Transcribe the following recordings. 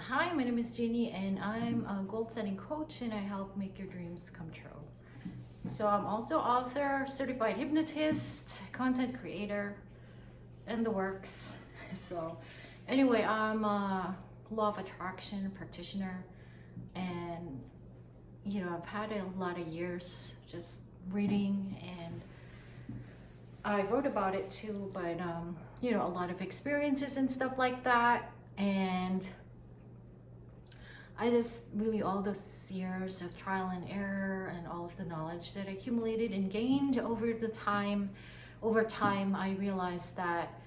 Hi, my name is Genie and I'm a goal setting coach and I help make your dreams come true. So I'm also author, certified hypnotist, content creator, and the works. So anyway, I'm a law of attraction practitioner and I've had a lot of years just reading and I wrote about it too, but a lot of experiences and stuff like that. And I just really, all those years of trial and error and all of the knowledge that I accumulated and gained over time, I realized that,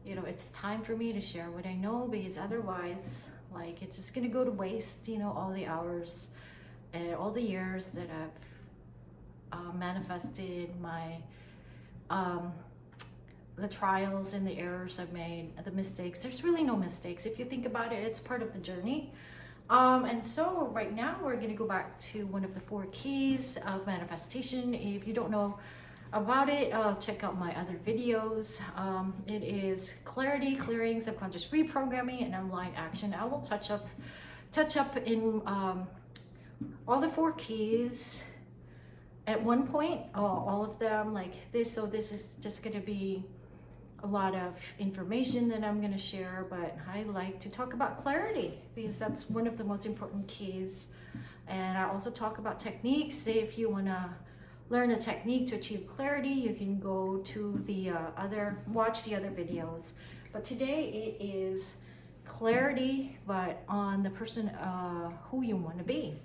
it's time for me to share what I know, because otherwise, like, it's just gonna go to waste, all the hours and all the years that I've manifested my, the trials and the errors I've made, the mistakes. There's really no mistakes. If you think about it, it's part of the journey. And so right now we're going to go back to one of the 4 keys of manifestation. If you don't know about it, check out my other videos. It is clarity, clearing, subconscious reprogramming, and aligned action. I will touch up in all the 4 keys at one point, all of them like this. So this is just going to be a lot of information that I'm going to share, but I like to talk about clarity because that's one of the most important keys. And I also talk about techniques. If you want to learn a technique to achieve clarity, you can go to the watch the other videos. But today it is clarity, but on the person who you want to be.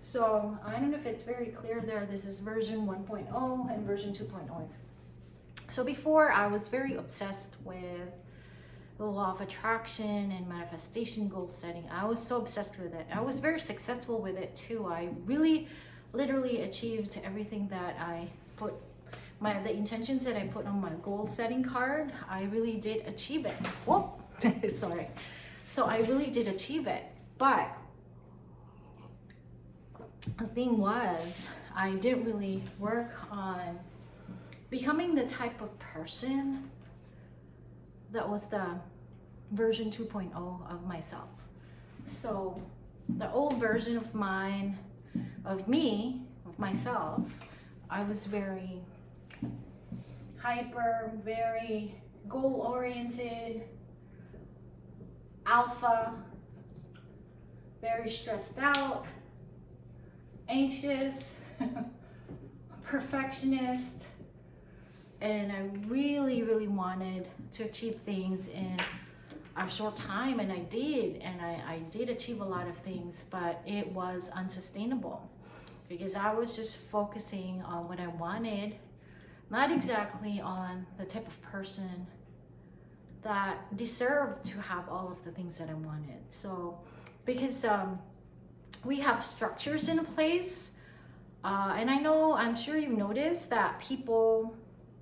So I don't know if it's very clear there. This is version 1.0 and version 2.0. So before, I was very obsessed with the law of attraction and manifestation, goal setting. I was so obsessed with it. I was very successful with it too. I really literally achieved everything that I put, the intentions that I put on my goal setting card. I really did achieve it. Whoa, sorry. So I really did achieve it. But the thing was, I didn't really work on becoming the type of person that was the version 2.0 of myself. So the old version of mine, of myself, I was very hyper, very goal-oriented, alpha, very stressed out, anxious, perfectionist. And I really, really wanted to achieve things in a short time, and I did. And I did achieve a lot of things, but it was unsustainable because I was just focusing on what I wanted, not exactly on the type of person that deserved to have all of the things that I wanted. So because we have structures in place, and I'm sure you've noticed that people,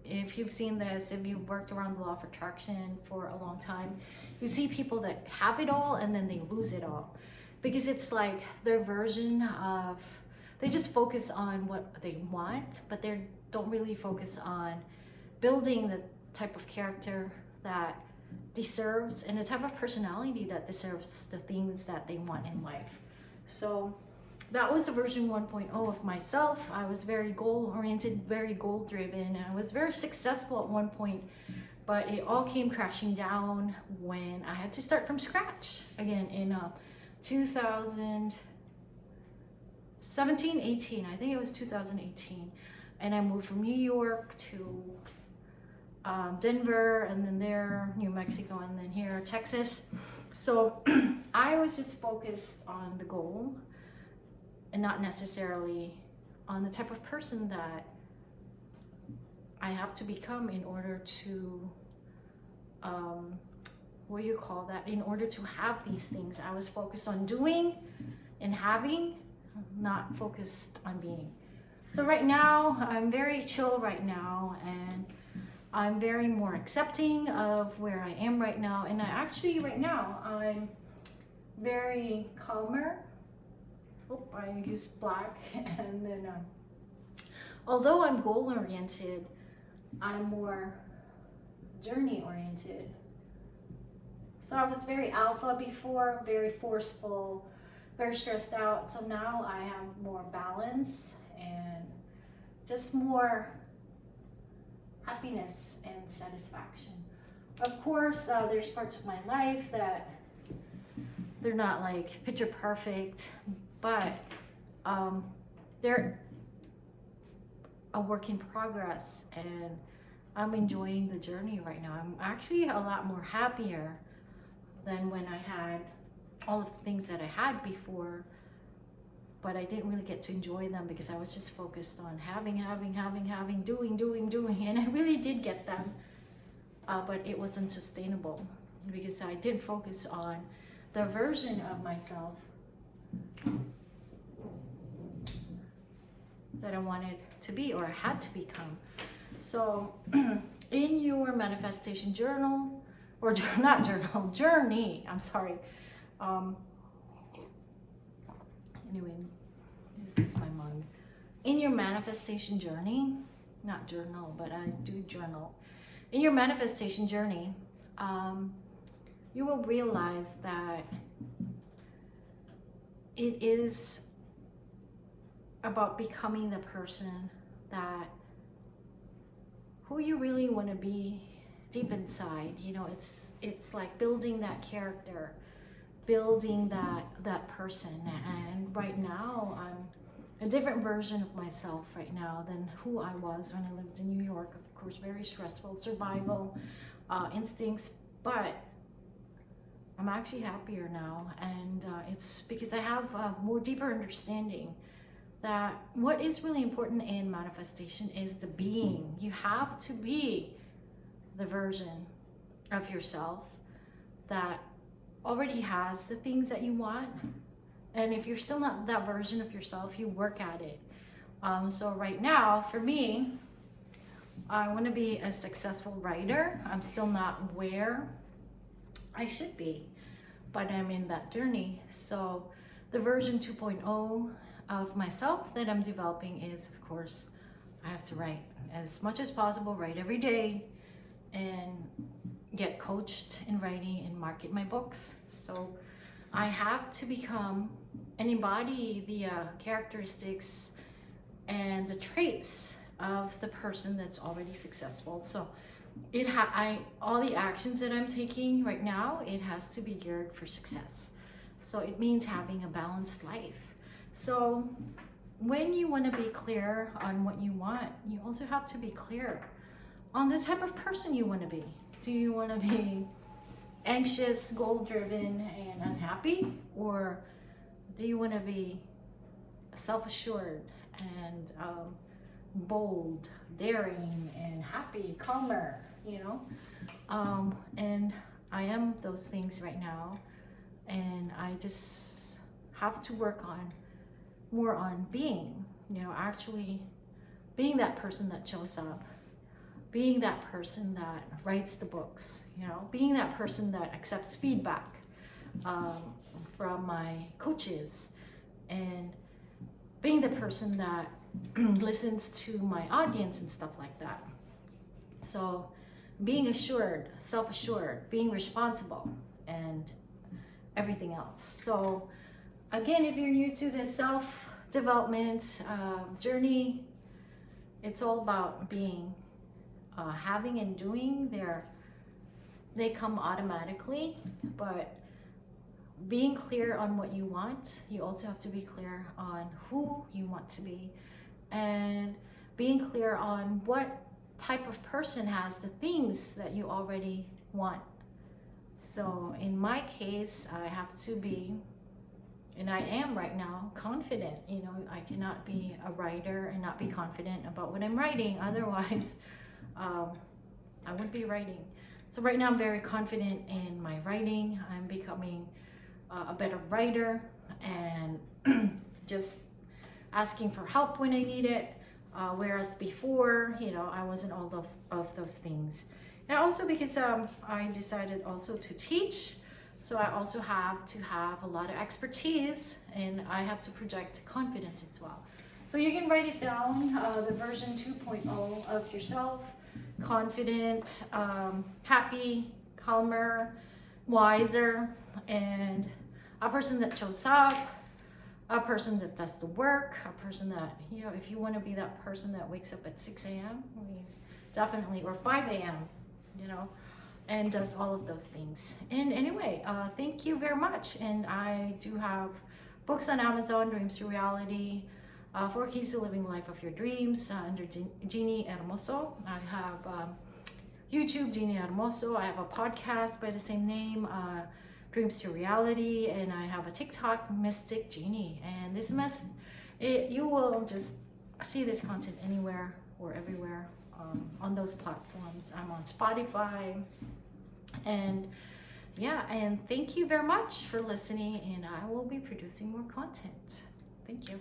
if you've seen this, if you've worked around the law of attraction for a long time, you see people that have it all and then they lose it all because it's like their version of, they just focus on what they want, but they don't really focus on building the type of character that deserves and the type of personality that deserves the things that they want in life. So that was the version 1.0 of myself. I was very goal-oriented, very goal-driven. I was very successful at one point, but it all came crashing down when I had to start from scratch again in 2017, 18. I think it was 2018. And I moved from New York to Denver, and then there, New Mexico, and then here, Texas. So I was just focused on the goal and not necessarily on the type of person that I have to become in order to, in order to have these things. I was focused on doing and having, not focused on being. So right now, I'm very chill right now, and I'm very more accepting of where I am right now. And right now, I'm very calmer. I use black, and then although I'm goal oriented, I'm more journey oriented. So I was very alpha before, very forceful, very stressed out. So now I have more balance and just more happiness and satisfaction. Of course, there's parts of my life that they're not like picture perfect, but they're a work in progress, and I'm enjoying the journey right now. I'm actually a lot more happier than when I had all of the things that I had before, but I didn't really get to enjoy them because I was just focused on having, doing, and I really did get them, but it wasn't sustainable because I didn't focus on the version of myself that I wanted to be or had to become. So in your manifestation journal, or not journal, journey, I'm sorry. Anyway, this is my mug. In your manifestation journey, not journal, but I do journal. In your manifestation journey, you will realize that it is about becoming the person that who you really want to be deep inside. You know, it's like building that character, building that person. And right now I'm a different version of myself right now than who I was when I lived in New York. Of course, very stressful, survival instincts, but I'm actually happier now, and it's because I have a more deeper understanding that what is really important in manifestation is the being. You have to be the version of yourself that already has the things that you want. And if you're still not that version of yourself, you work at it. So right now, for me, I want to be a successful writer. I'm still not where I should be, but I'm in that journey. So the version 2.0 of myself that I'm developing is, of course, I have to write as much as possible, write every day, and get coached in writing and market my books. So I have to become and embody the characteristics and the traits of the person that's already successful. So all the actions that I'm taking right now, it has to be geared for success. So it means having a balanced life. So when you want to be clear on what you want, you also have to be clear on the type of person you want to be. Do you want to be anxious, goal-driven, and unhappy? Or do you want to be self-assured and bold, daring, and happy, calmer, you know? And I am those things right now, and I just have to work more on being, actually being that person that shows up, being that person that writes the books, being that person that accepts feedback from my coaches, and being the person that listens to my audience and stuff like that. So being assured, self-assured, being responsible, and everything else. So again, if you're new to the self-development journey, it's all about being, having and doing. They come automatically, but being clear on what you want, you also have to be clear on who you want to be, and being clear on what type of person has the things that you already want. So in my case, I have to be, and I am right now, confident. I cannot be a writer and not be confident about what I'm writing. Otherwise, I wouldn't be writing. So right now I'm very confident in my writing. I'm becoming a better writer, and just asking for help when I need it. Whereas before, I wasn't all of those things. And also because I decided also to teach, so I also have to have a lot of expertise, and I have to project confidence as well. So you can write it down, the version 2.0 of yourself: confident, happy, calmer, wiser, and a person that shows up, a person that does the work, a person that, you know, if you want to be that person that wakes up at 6 a.m., I mean, definitely, or 5 a.m., you know, and does all of those things. And anyway, thank you very much. And I do have books on Amazon, Dreams to Reality, 4 Keys to Living Life of Your Dreams, under Genie Hermoso. I have YouTube, Genie Hermoso. I have a podcast by the same name, Dreams to Reality, and I have a TikTok, Mystic Genie. And this you will just see this content anywhere or everywhere on those platforms. I'm on Spotify, and yeah, and thank you very much for listening, and I will be producing more content. Thank you.